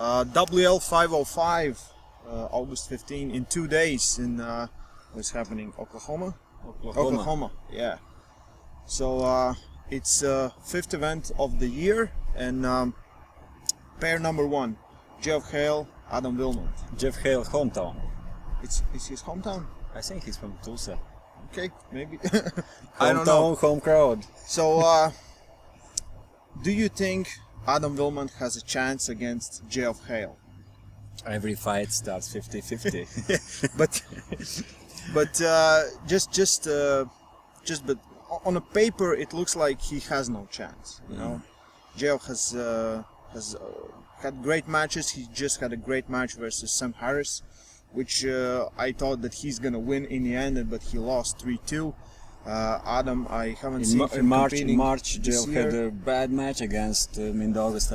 WL 505, August 15, in 2 days in what's happening, Oklahoma, yeah. So it's 5th event of the year, and pair number 1, Geoff Hale, Adam Wilmot. Geoff Hale hometown. It's his hometown? I think he's from Tulsa. Okay, maybe. I don't know. Home crowd. So, do you think Adam Wilmot has a chance against Geoff Hale? Every fight starts 50-50. but but on a paper it looks like he has no chance. You know, Geoff has had great matches. He just had a great match versus Sam Harris, which I thought that he's gonna win in the end, but he lost 3-2. Adam, I haven't seen him in March, Geoff had a bad match against Mendez.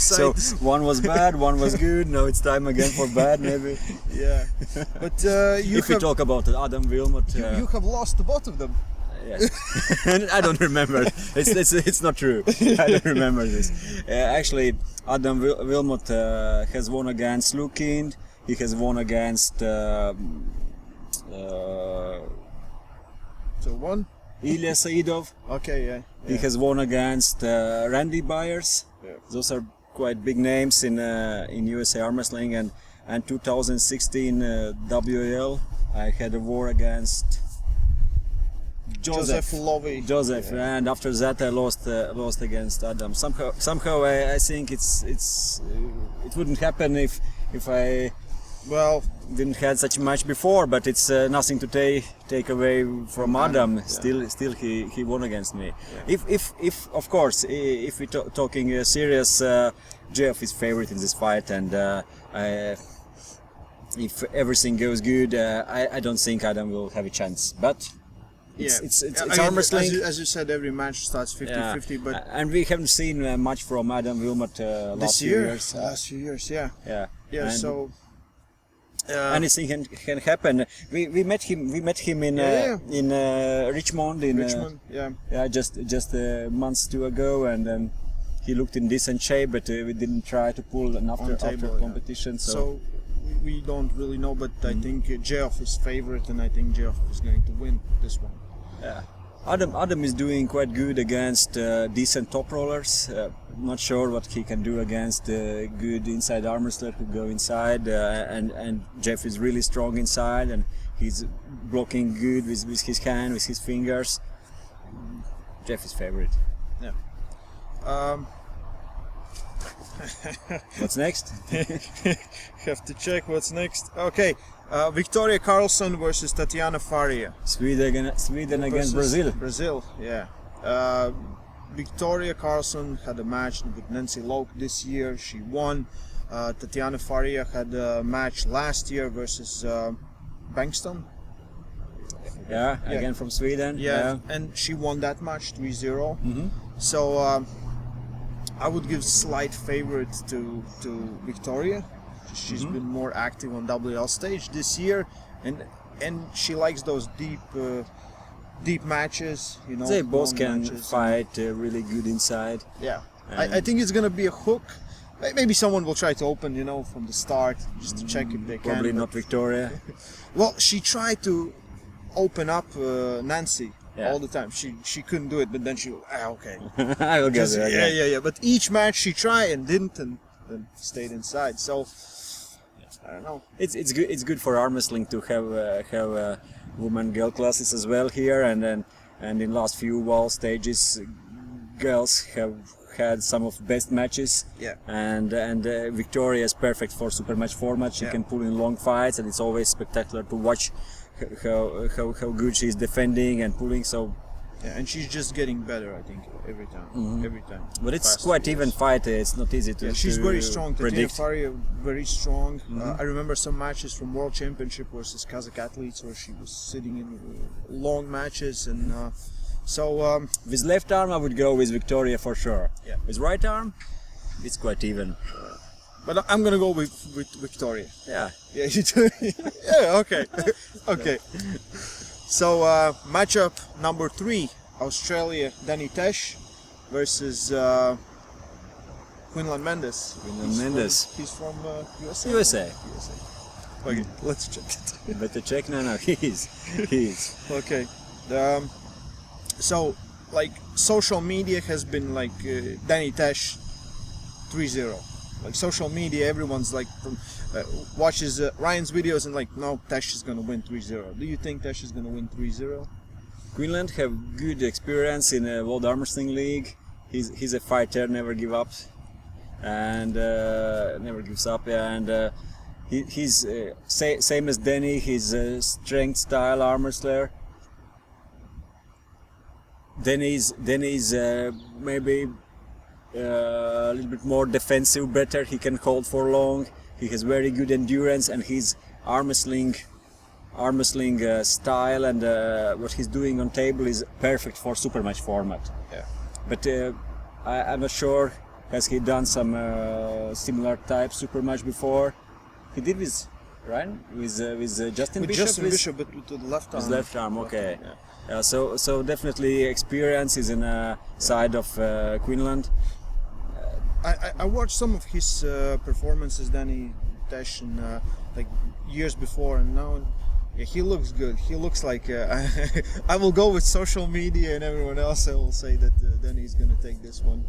So one was bad, one was good. Now it's time again for bad, maybe. Yeah, but if we talk about Adam Wilmot, you have lost to both of them. Yes, I don't remember. It's not true. I don't remember this. Actually, Adam Wilmot has won against Lukind. He has won against. So one? Ilya Saidov. Okay, yeah. He has won against Randy Byers. Yeah. Those are quite big names in USA arm wrestling, and 2016 WAL. I had a war against Joseph Lovey. Joseph, yeah. And after that I lost against Adam. Somehow I think it wouldn't happen if I didn't had such a match before, but it's nothing to take away from Adam. Yeah. Still he won against me. Yeah. If of course if we're talking serious, Geoff is favorite in this fight, and if everything goes good, I don't think Adam will have a chance. But it's arm wrestling. As you said, every match starts 50-50, but and we haven't seen much from Adam Wilmot last few years. Last few years, yeah. And so. Anything can happen. We met him in Richmond just months ago, and then he looked in decent shape, but we didn't try to pull after competition. So we don't really know, but I think Geoff is favorite, and I think Geoff is going to win this one. Yeah. Adam is doing quite good against decent top rollers. Not sure what he can do against good inside arm wrestler who go inside. And Geoff is really strong inside, and he's blocking good with his hand, with his fingers. Geoff is favorite. Yeah. What's next? Have to check what's next. Okay. Victoria Karlsson versus Tatiane Faria. Sweden against Brazil. Brazil, yeah. Victoria Karlsson had a match with Nancy Loke this year. She won. Tatiane Faria had a match last year versus Bankston. Yeah, again from Sweden. Yeah, and she won that match 3-0. Mm-hmm. So I would give slight favorite to Victoria. She's been more active on WL stage this year, and she likes those deep matches. You know, they both can fight really good inside. Yeah, I think it's gonna be a hook. Maybe someone will try to open, you know, from the start just to check if they can. Probably not Victoria. Well, she tried to open up Nancy. Yeah. All the time. She couldn't do it, but then she okay. I will get there. Yeah. But each match she tried and didn't, and then stayed inside. So I don't know. It's good. It's good for arm wrestling to have women girl classes as well here, and in last few wall stages, girls have had some of the best matches. Yeah. And Victoria is perfect for super match format. She can pull in long fights, and it's always spectacular to watch how good she's defending and pulling. So. Yeah, and she's just getting better, I think, every time. Mm-hmm. Every time. But it's quite even fight. It's not easy to. Yeah, she's very strong. Tatiane Faria, very strong. Mm-hmm. I remember some matches from World Championship versus Kazakh athletes where she was sitting in long matches, and with left arm, I would go with Victoria for sure. Yeah. With right arm, it's quite even. But I'm gonna go with Victoria. Yeah. Yeah. You do. Yeah. Okay. Okay. So matchup number 3, Australia Danny Tesch versus Quinlan Mendez. Mendez. He's from USA. USA. Okay, let's check it. Better check now. He is. Okay. So, like, social media has been like Danny Tesch 3-0. Like, social media, everyone's like watches Ryan's videos and like, no, Tesch is gonna win 3-0. Do you think Tesch is gonna win 3-0? Quinlan have good experience in World Armwrestling League. He's a fighter, never give up, and never gives up. And he's same as Danny. He's a strength style arm wrestler. Danny's maybe a little bit more defensive, better. He can hold for long. He has very good endurance, and his arm wrestling style and what he's doing on table is perfect for super match format. Yeah. But I'm not sure, has he done some similar type super match before? He did with Ryan, with Justin With Bishop. Justin Bishop, but with the left arm. His left arm, okay. Yeah. So definitely experience is in a side of Quinlan. I watched some of his performances, Danny Tesch, like years before, and now he looks good. He looks like I will go with social media and everyone else. I will say that Danny is gonna take this one.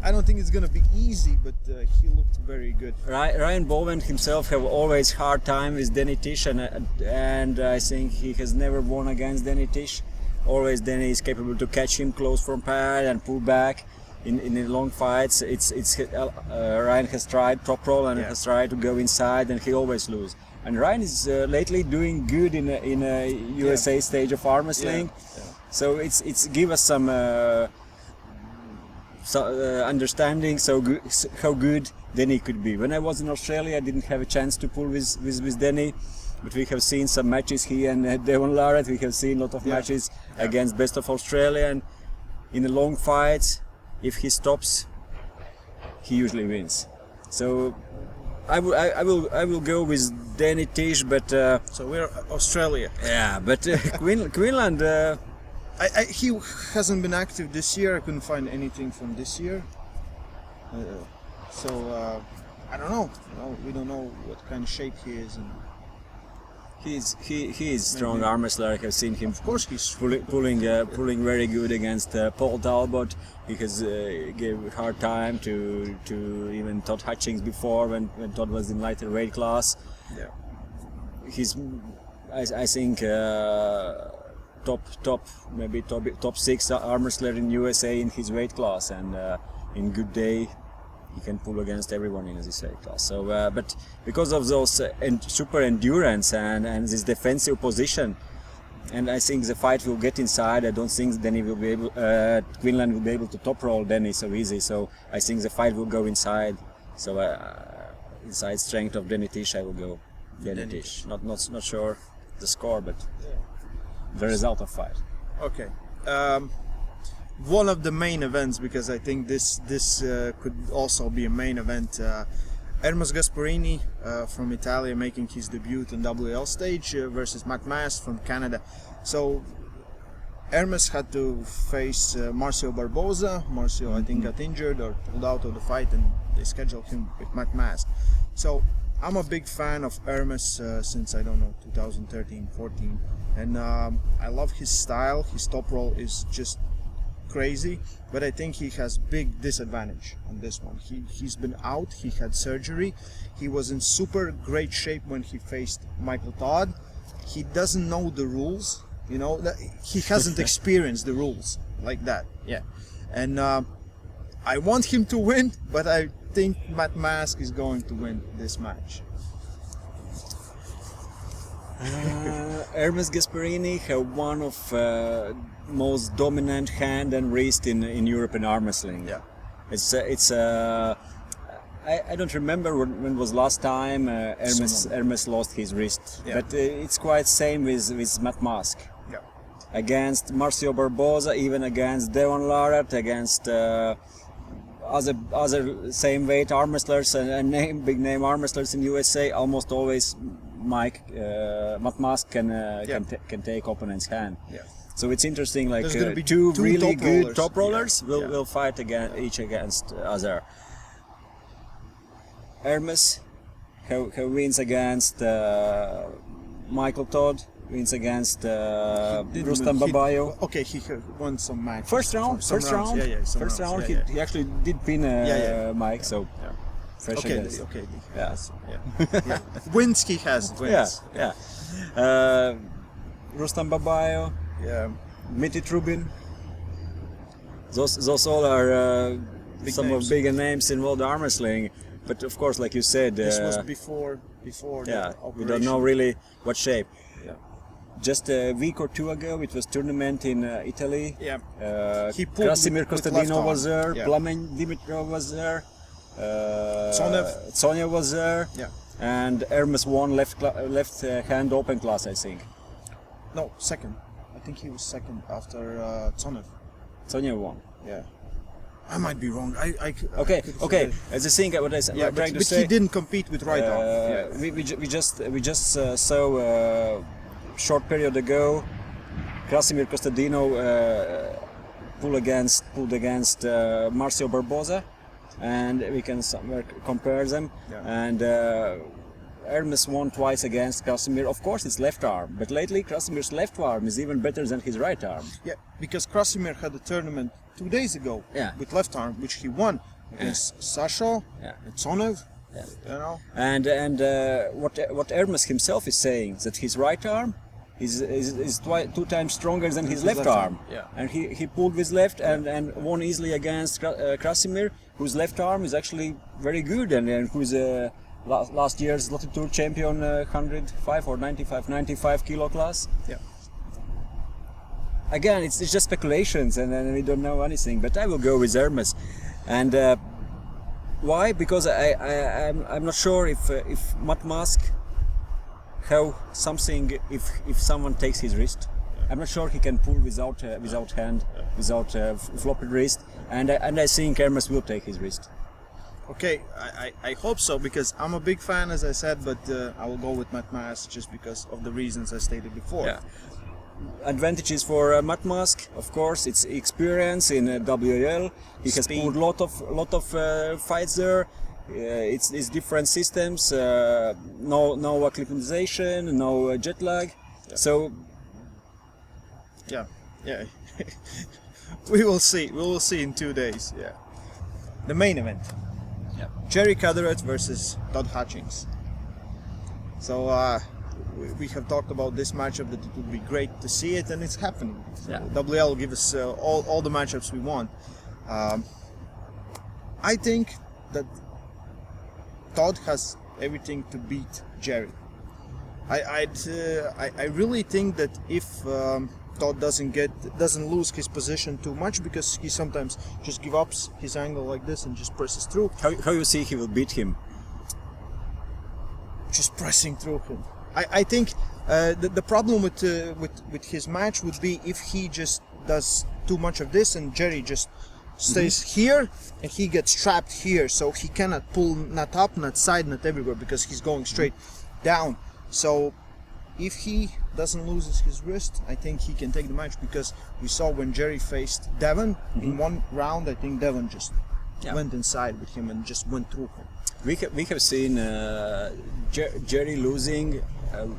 I don't think it's gonna be easy, but he looked very good. Ryan Bowen himself have always hard time with Danny Tish, and I think he has never won against Danny Tish. Always Danny is capable to catch him close from pad and pull back. In the long fights, Ryan has tried top roll and has tried to go inside, and he always lose. And Ryan is lately doing good in a USA stage of arm wrestling, so it's give us some understanding how good Danny could be. When I was in Australia, I didn't have a chance to pull with Danny, but we have seen some matches. He and Devon Larratt, we have seen a lot of matches against best of Australia, and in the long fights, if he stops, he usually wins. So I will go with Danny Tish, but so we're Australia. Yeah, but Quinlan. He hasn't been active this year. I couldn't find anything from this year. So I don't know. We don't know what kind of shape he is. And he is strong arm wrestler. I have seen him. Of course, he's pulling very good against Paul Talbot. He has gave hard time to even Todd Hutchings before when Todd was in lighter weight class. Yeah. He's I think top 6 arm wrestler in USA in his weight class, and in good day he can pull against everyone in his weight class. So, but because of those super endurance and this defensive position, and I think the fight will get inside. I don't think Danny will be able, Quinlan will be able to top roll Danny so easy. So I think the fight will go inside. So inside strength of Danny Tish, I will go Danny Tish. Not sure the score, but the result of fight. Okay. One of the main events, because I think this could also be a main event. Ermes Gasparini from Italy making his debut on WL stage versus McMaster from Canada. So Ermes had to face Marcio Barboza. Marcio, I think, got injured or pulled out of the fight, and they scheduled him with McMaster. So I'm a big fan of Ermes since, I don't know, 2013-14, and I love his style. His top roll is just crazy, but I think he has big disadvantage on this one. He's been out, he had surgery, he was in super great shape when he faced Michael Todd. He doesn't know the rules, you know, he hasn't experienced the rules like that. And I want him to win, but I think Matt Mask is going to win this match. Ermes Gasparini have one of most dominant hand and wrist in European arm wrestling. Yeah, it's I don't remember when was last time Ermes lost his wrist, but it's quite same with Matt Mask. Yeah, against Marcio Barboza, even against Devon Larratt, against other same weight arm wrestlers and big name arm wrestlers in USA, almost always Matt Mask can take opponent's hand. Yeah. So it's interesting. Like There's gonna be two really top good rollers. top rollers Yeah. will fight each against other. Ermes, who wins against Michael Todd, wins against Rustam Babayo. Okay, he won some matches. First round. Some rounds. Yeah, some First rounds. round, he actually did pin Mike. So Yeah. fresh Okay, against. okay. Yeah. Yeah. Wins he has. Wins. Yeah. Rustam Babayo, Yeah. Miti Trubin. Those all are some names. of bigger names in World Armwrestling. But of course, like you said, This was before yeah, the operation. we don't know really what shape. Yeah. Just a week or two ago, it was tournament in Italy. Yeah. He pulled Krasimir with left Kostadino arm. was there. Yeah. Plamen Dimitrov was there. Tsonev was there. Yeah. And Ermes won left hand open class, I think. No, second. I think he was second after Tsonev. Sonia won. Yeah. I might be wrong. I Okay. forget. As a thing, what I'm Yeah, trying to but say. he didn't compete with right arm. Yeah. We just saw short period ago Krasimir Kostadino pulled against Marcio Barbosa, and we can somewhere compare them. Yeah. And Ermes won twice against Krasimir. Of course, it's left arm, but lately Krasimir's left arm is even better than his right arm. Yeah, because Krasimir had a tournament 2 days ago with left arm, which he won against Sasho and Tsonev. Yeah. You know. And what Ermes himself is saying, that his right arm is 2 times stronger than his left arm. Yeah. And he pulled with left and won easily against Krasimir, whose left arm is actually very good and who's last year's Lotto Tour champion 105 or 95 kilo class. Yeah. Again, it's just speculations and we don't know anything, but I will go with Ermes. And why? Because I'm not sure if Matt Mask how something if someone takes his wrist. I'm not sure he can pull without hand, without floppy wrist, and I think Ermes will take his wrist. Okay, I hope so, because I'm a big fan, as I said, but I will go with Matt Mask just because of the reasons I stated before. Yeah. Advantages for Matt Mask, of course, it's experience in WL. He has pulled lot of fights there. It's different systems, no acclimatization, no jet lag. Yeah. So yeah. We will see. We will see in 2 days. Yeah. The main event. Yeah. Jerry Cadorette versus Todd Hutchings. So we have talked about this matchup, that it would be great to see it, and it's happening. So Yeah. WL will give us all the matchups we want. I think that Todd has everything to beat Jerry. I really think that if Todd doesn't lose his position too much, because he sometimes just gives up his angle like this and just presses through. how you see he will beat him? Just pressing through him. I think the problem with his match would be if he just does too much of this and Jerry just stays here and he gets trapped here, so he cannot pull not up, not side, not everywhere, because he's going straight down. So if he doesn't lose his wrist, I think he can take the match, because we saw when Jerry faced Devon in one round, I think Devon just went inside with him and just went through him. We have seen Jerry losing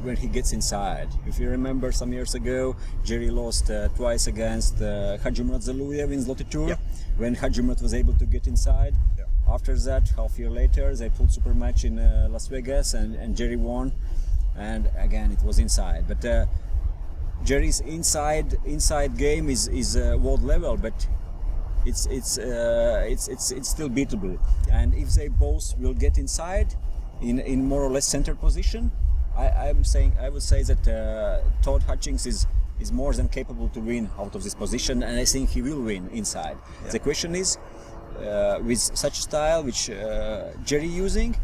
when he gets inside. If you remember, some years ago, Jerry lost twice against Hadjimurat Zaluyev in Zloty Tour, when Hadjimurat was able to get inside. Yeah. After that, half year later, they pulled super match in Las Vegas, and Jerry won. And again, it was inside. But Jerry's inside game is world level, but it's still beatable. And if they both will get inside in more or less center position, I would say that Todd Hutchings is more than capable to win out of this position, and I think he will win inside. Yeah. The question is, with such a style which Jerry using,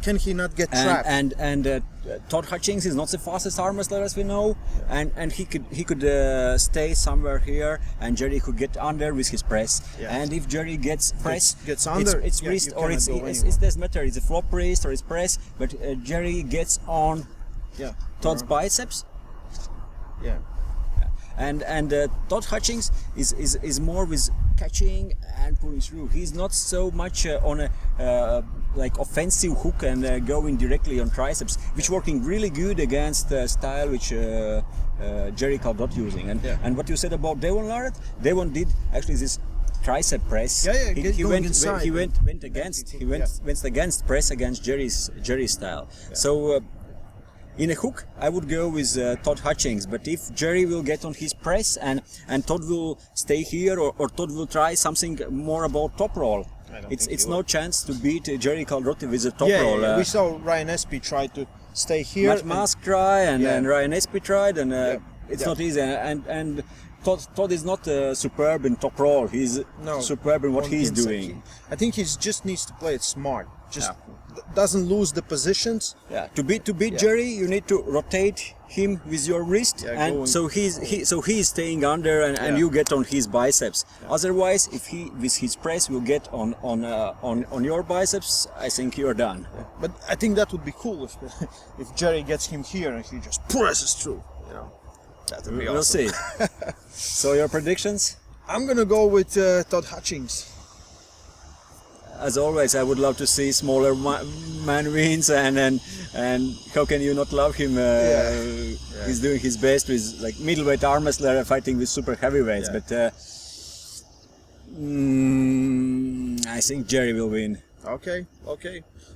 can he not get trapped? And Todd Hutchings is not the fastest arm wrestler, as we know, and he could stay somewhere here, and Jerry could get under with his press. Yeah. And if Jerry gets press, gets under, it's wrist or it doesn't matter. It's a flop wrist or it's press, but Jerry gets on Todd's biceps. Yeah. and Todd Hutchings is more with catching and pulling through. He's not so much on a like offensive hook and going directly on triceps, which working really good against the style which Jerry Cadorette using. And what you said about Devon Larratt, Devon did actually this tricep press. He went against press against Jerry's style. So in a hook, I would go with Todd Hutchings, but if Jerry will get on his press and Todd will stay here, or Todd will try something more about top roll, it's no chance to beat Jerry Cadorette with a top roll. We saw Ryan Espy try to stay here. McMaster tried and Ryan Espy tried, and it's not easy. And Todd is not superb in top roll. He's superb in what he's doing. I think he just needs to play it smart. Just doesn't lose the positions. To beat Jerry, you need to rotate him with your wrist, and so he's staying under, and you get on his biceps. Otherwise, if he with his press will get on your biceps, I think you're done. But I think that would be cool if Jerry gets him here and he just presses through. You know, that would be awesome. We'll see. So your predictions? I'm gonna go with Todd Hutchings. As always, I would love to see smaller man wins, and how can you not love him? He's doing his best with like middleweight arm wrestler fighting with super heavyweights, but I think Jerry will win. Okay.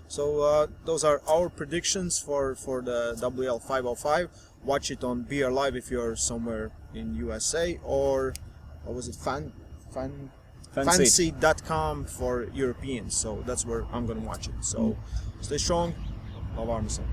So those are our predictions for the WL 505. Watch it on BR Live if you're somewhere in USA, or what was it, Fanseat.com for Europeans. So that's where I'm gonna watch it. So stay strong, love arm wrestling.